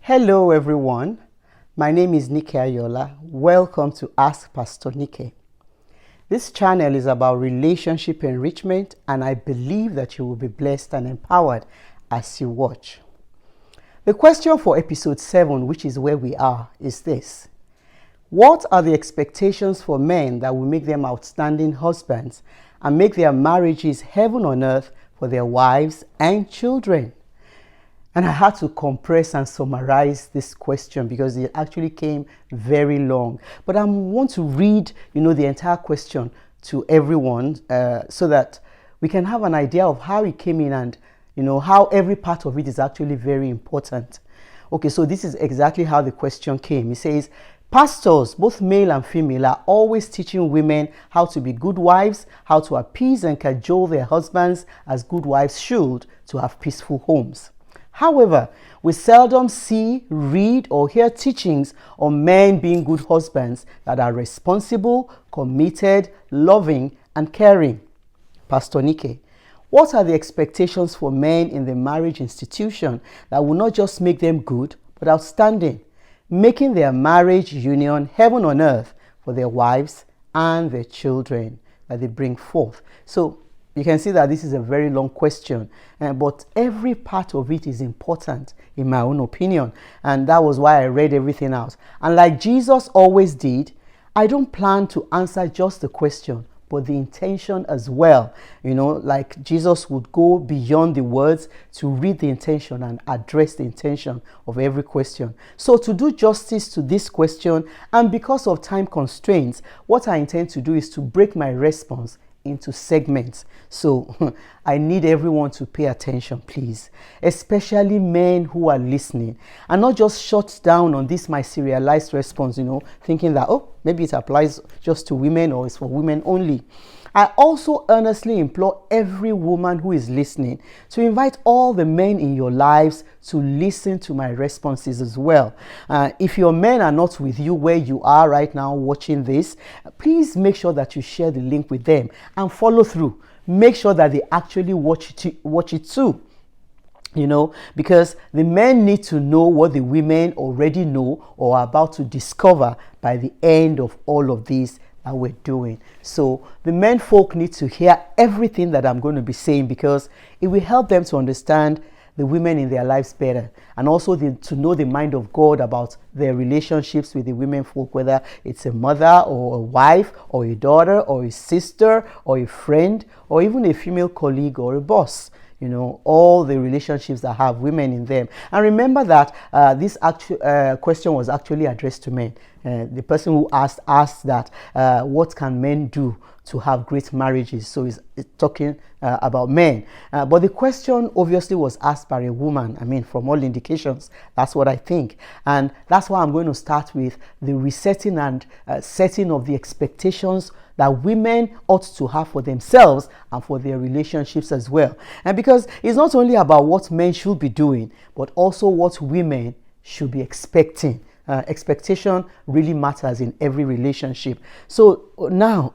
Hello everyone, my name is Nike Ayola. Welcome to Ask Pastor Nike. This channel is about relationship enrichment, and I believe that you will be blessed and empowered as you watch. The question for episode 7, which is where we are, is this. What are the expectations for men that will make them outstanding husbands and make their marriages heaven on earth for their wives and children? And I had to compress and summarize this question because it actually came very long. But I want to read, the entire question to everyone so that we can have an idea of how it came in and, how every part of it is actually very important. Okay, so this is exactly how the question came. It says, pastors, both male and female, are always teaching women how to be good wives, how to appease and cajole their husbands as good wives should to have peaceful homes. However, we seldom see, read, or hear teachings on men being good husbands that are responsible, committed, loving, and caring. Pastor Nike, what are the expectations for men in the marriage institution that will not just make them good, but outstanding, making their marriage union heaven on earth for their wives and their children that they bring forth? So, you can see that this is a very long question, but every part of it is important in my own opinion. And that was why I read everything out. And like Jesus always did, I don't plan to answer just the question, but the intention as well. Like Jesus would go beyond the words to read the intention and address the intention of every question. So to do justice to this question, and because of time constraints, what I intend to do is to break my response into segments. So I need everyone to pay attention, please, especially men who are listening, and not just shut down on this my serialized response, thinking that, maybe it applies just to women or it's for women only. I also earnestly implore every woman who is listening to invite all the men in your lives to listen to my responses as well. If your men are not with you where you are right now watching this, please make sure that you share the link with them and follow through. Make sure that they actually watch it too. Because the men need to know what the women already know or are about to discover by the end of all of this that we're doing. So the men folk need to hear everything that I'm going to be saying, because it will help them to understand the women in their lives better, and also to know the mind of God about their relationships with the women folk, whether it's a mother or a wife or a daughter or a sister or a friend or even a female colleague or a boss. All the relationships that have women in them. And remember that this question was actually addressed to men. The person who asked that, what can men do to have great marriages? So it's talking about men. But the question obviously was asked by a woman. From all indications, that's what I think. And that's why I'm going to start with the resetting and setting of the expectations that women ought to have for themselves and for their relationships as well. And because it's not only about what men should be doing, but also what women should be expecting. Expectation really matters in every relationship. So now,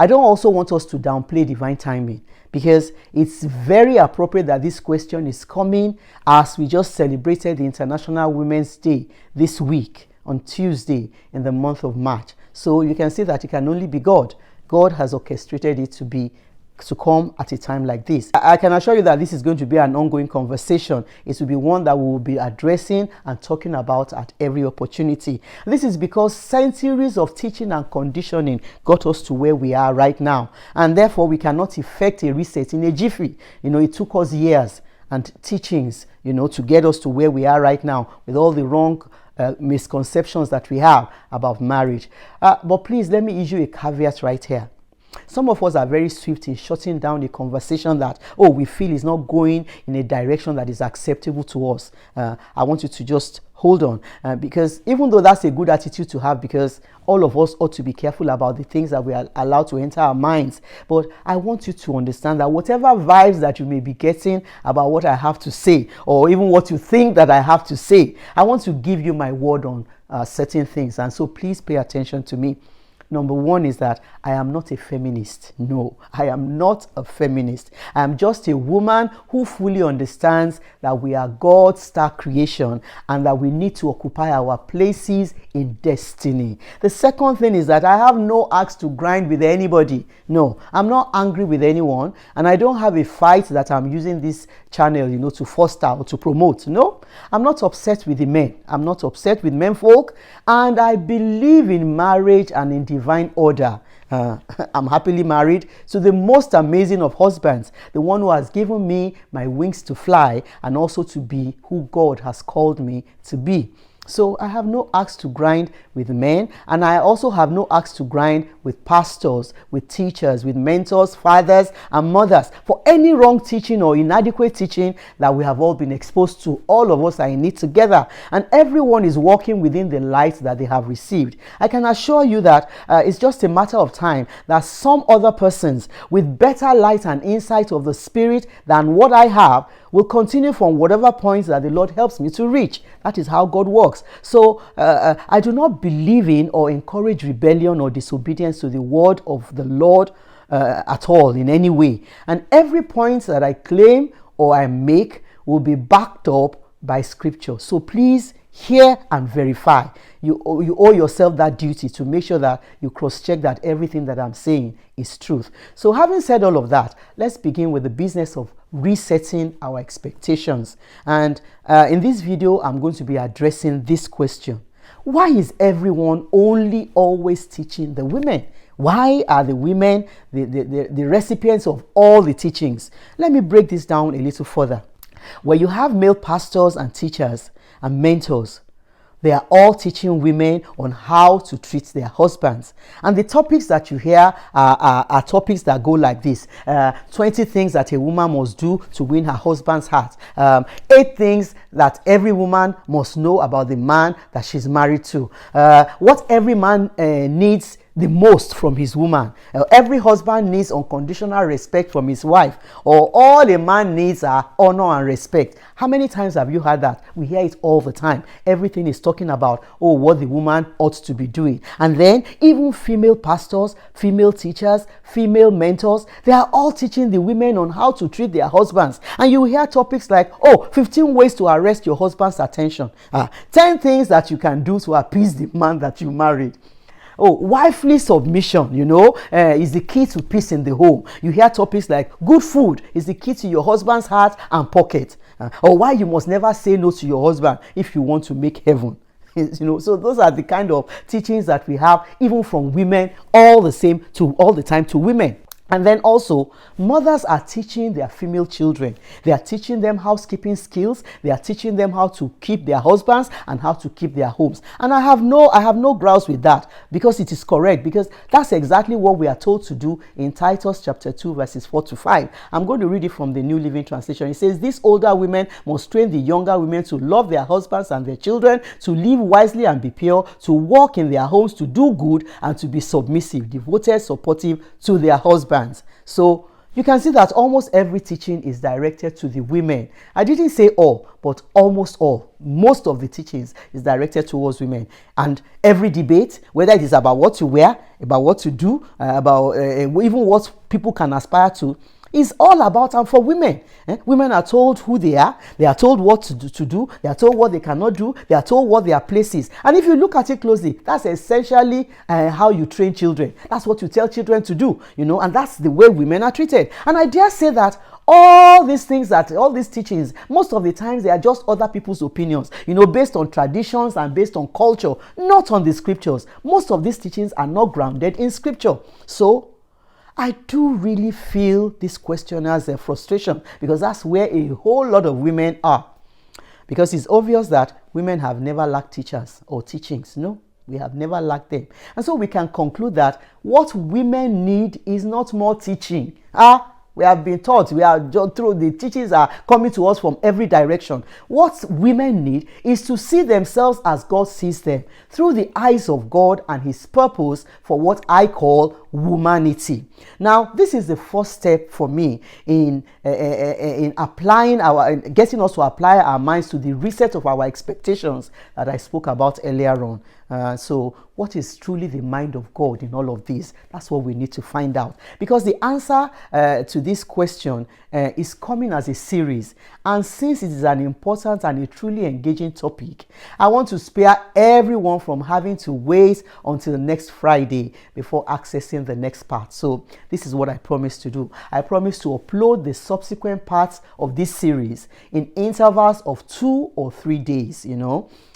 I don't also want us to downplay divine timing, because it's very appropriate that this question is coming as we just celebrated the International Women's Day this week on Tuesday in the month of March. So you can see that it can only be God. God has orchestrated it to come at a time like this. I can assure you that this is going to be an ongoing conversation. It will be one that we will be addressing and talking about at every opportunity. This is because centuries of teaching and conditioning got us to where we are right now, and therefore we cannot effect a reset in a jiffy. It took us years and teachings, to get us to where we are right now with all the wrong misconceptions that we have about marriage. But please, let me issue a caveat right here. Some of us are very swift in shutting down the conversation that, we feel is not going in a direction that is acceptable to us. I want you to just hold on, because even though that's a good attitude to have, because all of us ought to be careful about the things that we are allowed to enter our minds. But I want you to understand that whatever vibes that you may be getting about what I have to say, or even what you think that I have to say, I want to give you my word on certain things. And so please pay attention to me. Number one is that I am not a feminist. No, I am not a feminist. I am just a woman who fully understands that we are God's star creation and that we need to occupy our places in destiny. The second thing is that I have no axe to grind with anybody. No, I'm not angry with anyone, and I don't have a fight that I'm using this channel, to foster or to promote. No, I'm not upset with the men. I'm not upset with men folk, and I believe in marriage and in divine order. I'm happily married to the most amazing of husbands, the one who has given me my wings to fly and also to be who God has called me to be. So I have no axe to grind with men, and I also have no axe to grind with pastors, with teachers, with mentors, fathers, and mothers for any wrong teaching or inadequate teaching that we have all been exposed to. All of us are in it together, and everyone is walking within the light that they have received. I can assure you that it's just a matter of time that some other persons with better light and insight of the Spirit than what I have will continue from whatever points that the Lord helps me to reach. That is how God works. So I do not believe in or encourage rebellion or disobedience to the word of the Lord at all in any way. And every point that I claim or I make will be backed up by scripture. So please hear and verify. You owe yourself that duty to make sure that you cross-check that everything that I'm saying is truth. So having said all of that, let's begin with the business of resetting our expectations. And in this video, I'm going to be addressing this question. Why is everyone only always teaching the women? Why are the women the recipients of all the teachings? Let me break this down a little further. Where you have male pastors and teachers and mentors, they are all teaching women on how to treat their husbands. And the topics that you hear are topics that go like this. 20 things that a woman must do to win her husband's heart. 8 things that every woman must know about the man that she's married to. What every man needs the most from his woman. Every husband needs unconditional respect from his wife, or all a man needs are honor and respect. How many times have you heard that? We hear it all the time. Everything is talking about, what the woman ought to be doing. And then even female pastors, female teachers, female mentors, they are all teaching the women on how to treat their husbands. And you hear topics like, 15 ways to arrest your husband's attention. 10 things that you can do to appease the man that you married. Wifely submission, is the key to peace in the home. You hear topics like good food is the key to your husband's heart and pocket. Or why you must never say no to your husband if you want to make heaven. So those are the kind of teachings that we have even from women all the time to women. And then also, mothers are teaching their female children. They are teaching them housekeeping skills. They are teaching them how to keep their husbands and how to keep their homes. And I have no grounds with that, because it is correct, because that's exactly what we are told to do in Titus chapter 2 verses 4 to 5. I'm going to read it from the New Living Translation. It says, "These older women must train the younger women to love their husbands and their children, to live wisely and be pure, to walk in their homes, to do good, and to be submissive, devoted, supportive to their husbands." So you can see that almost every teaching is directed to the women. I didn't say all, but almost all. Most of the teachings is directed towards women. And every debate, whether it is about what to wear, about what to do, about even what people can aspire to, is all about and for women. Women are told who they are told what to do, they are told what they cannot do, they are told what their place is. And if you look at it closely, that's essentially how you train children. That's what you tell children to do, and that's the way women are treated. And I dare say that all these teachings, most of the times they are just other people's opinions, based on traditions and based on culture, not on the scriptures. Most of these teachings are not grounded in scripture. So I do really feel this question as a frustration, because that's where a whole lot of women are. Because it's obvious that women have never lacked teachers or teachings. No, we have never lacked them. And so we can conclude that what women need is not more teaching. We have been taught, through the teachings are coming to us from every direction. What women need is to see themselves as God sees them, through the eyes of God and his purpose for what I call womanity. Now, this is the first step for me in applying getting us to apply our minds to the reset of our expectations that I spoke about earlier on. So what is truly the mind of God in all of this? That's what we need to find out, because the answer to this question is coming as a series, and since it is an important and a truly engaging topic, I want to spare everyone from having to wait until next Friday before accessing the next part. So this is what I promise to do. I promise to upload the subsequent parts of this series in intervals of 2 or 3 days,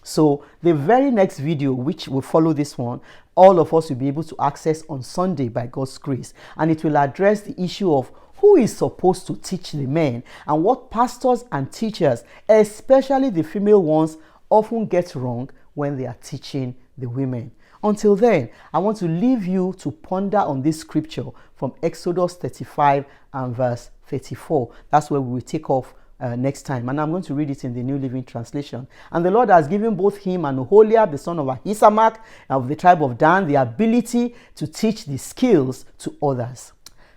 So the very next video, which will follow this one, all of us will be able to access on Sunday by God's grace. And it will address the issue of who is supposed to teach the men and what pastors and teachers, especially the female ones, often get wrong when they are teaching the women. Until then, I want to leave you to ponder on this scripture from Exodus 35 and verse 34. That's where we will take off next time, and I'm going to read it in the New Living Translation. And the Lord has given both him and Oholiab, the son of Ahisamach, of the tribe of Dan, the ability to teach the skills to others.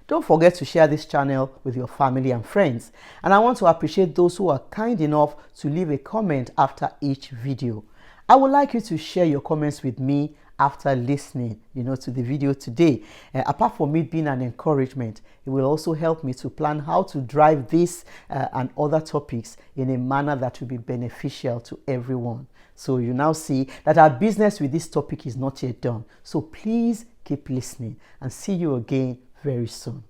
Don't forget to share this channel with your family and friends. And I want to appreciate those who are kind enough to leave a comment after each video. I would like you to share your comments with me after listening, to the video today. Apart from it being an encouragement, it will also help me to plan how to drive this and other topics in a manner that will be beneficial to everyone. So you now see that our business with this topic is not yet done. So please keep listening, and see you again very soon.